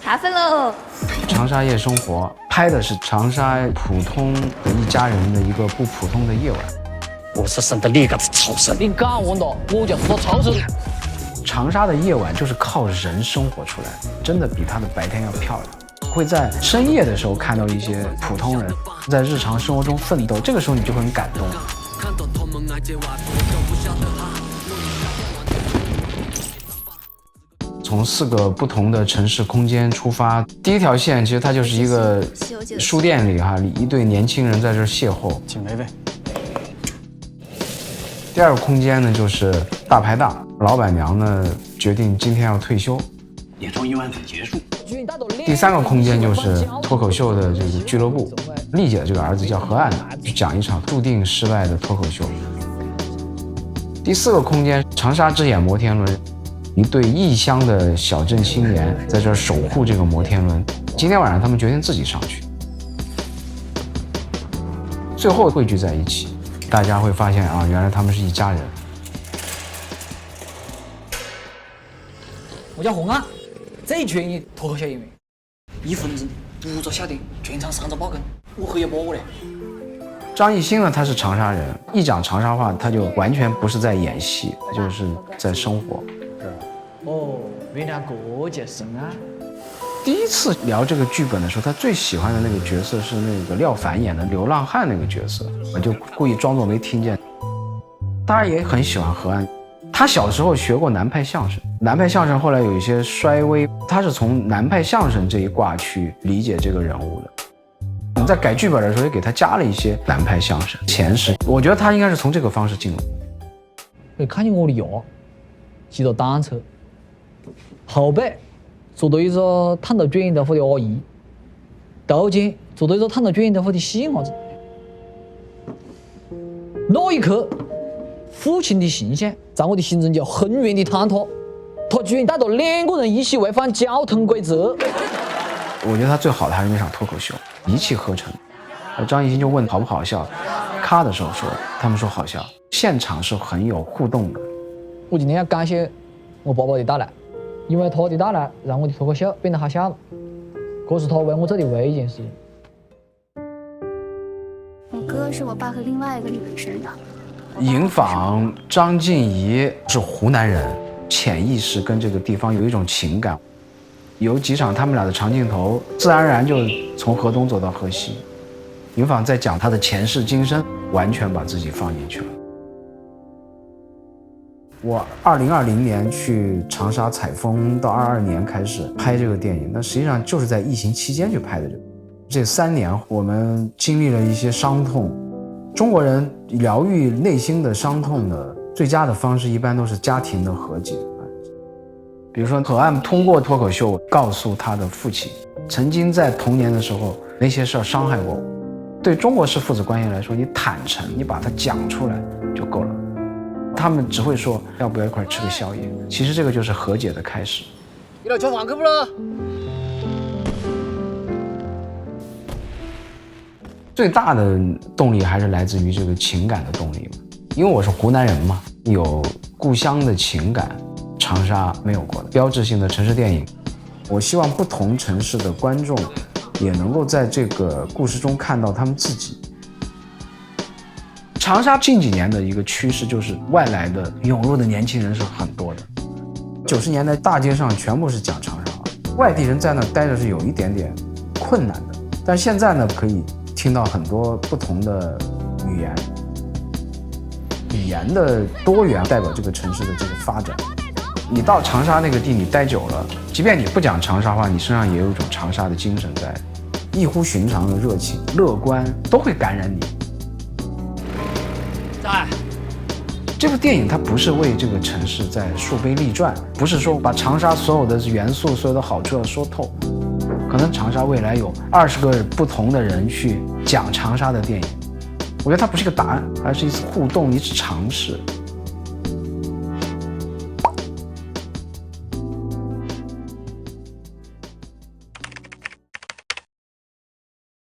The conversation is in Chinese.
卡粉喽！长沙夜生活拍的是长沙普通的一家人的一个不普通的夜晚。我是生的你个畜生！你敢问到，我就是说操守。长沙的夜晚就是靠人生活出来的，真的比它的白天要漂亮。会在深夜的时候看到一些普通人在日常生活中奋斗，这个时候你就会很感动。从4个不同的城市空间出发，第一条线其实它就是一个书店里一对年轻人在这邂逅。请微微。第2个空间呢就是大排档，老板娘呢决定今天要退休，年终1万粉结束。第3个空间就是脱口秀的这个俱乐部，丽姐的这个儿子叫何岸，去讲一场注定失败的脱口秀。第4个空间，长沙之眼摩天轮，一对异乡的小镇青年在这儿守护这个摩天轮。今天晚上他们决定自己上去，最后汇聚在一起，大家会发现啊，原来他们是一家人。我叫洪安，最专业脱口秀演员，1分钟不做笑点，全场3着爆梗，我可以播我嘞。张艺兴呢，他是长沙人，一讲长沙话，他就完全不是在演戏，他就是在生活。哦，原来这就是啊！第一次聊这个剧本的时候，他最喜欢的那个角色是那个廖凡演的流浪汉那个角色，我就故意装作没听见。当然也很喜欢何安，他小时候学过南派相声，南派相声后来有一些衰微，他是从南派相声这一卦去理解这个人物的。我们在改剧本的时候也给他加了一些南派相声前世，我觉得他应该是从这个方式进入。你看见我的牙，骑着单车，后背坐着一个烫头卷头发的阿姨，头前坐着一个烫头卷头发的细伢子。那一刻，父亲的形象在我的心中就很远地坍塌，他居然带着2个人一起违反交通规则。我觉得他最好的还是那场脱口秀，一气呵成。张艺兴就问好不好笑，咔的时候说，他们说好笑，现场是很有互动的。我今天要感谢我爸爸的带来，因为他的带来让我的脱口秀变得好笑了，这是他为我做的唯一一件事情。我哥是我爸和另外一个女人生的。迎访张婧仪是湖南人，潜意识跟这个地方有一种情感。有几场他们俩的长镜头，自然而然就从河东走到河西。迎访在讲他的前世今生，完全把自己放进去了。我2020年去长沙采风，到22年开始拍这个电影，那实际上就是在疫情期间去拍的。这3年我们经历了一些伤痛，中国人疗愈内心的伤痛的最佳的方式一般都是家庭的和解。比如说何岸通过脱口秀告诉他的父亲，曾经在童年的时候那些事儿伤害过我。对中国式父子关系来说，你坦诚，你把它讲出来就够了。他们只会说要不要一块吃个宵夜，其实这个就是和解的开始。你来吃饭去不了？最大的动力还是来自于这个情感的动力嘛，因为我是湖南人嘛，有故乡的情感，长沙没有过的标志性的城市电影。我希望不同城市的观众也能够在这个故事中看到他们自己。长沙近几年的一个趋势就是外来的涌入的年轻人是很多的。90年代大街上全部是讲长沙话，外地人在那待着是有一点点困难的。但是现在呢，可以听到很多不同的语言，语言的多元代表这个城市的这个发展。你到长沙那个地你待久了，即便你不讲长沙话，你身上也有一种长沙的精神在，异乎寻常的热情、乐观都会感染你。在这部电影它不是为这个城市在树碑立传，不是说把长沙所有的元素、所有的好处要说透。可能长沙未来有20个不同的人去讲长沙的电影，我觉得它不是一个答案，而是一次互动，一次尝试。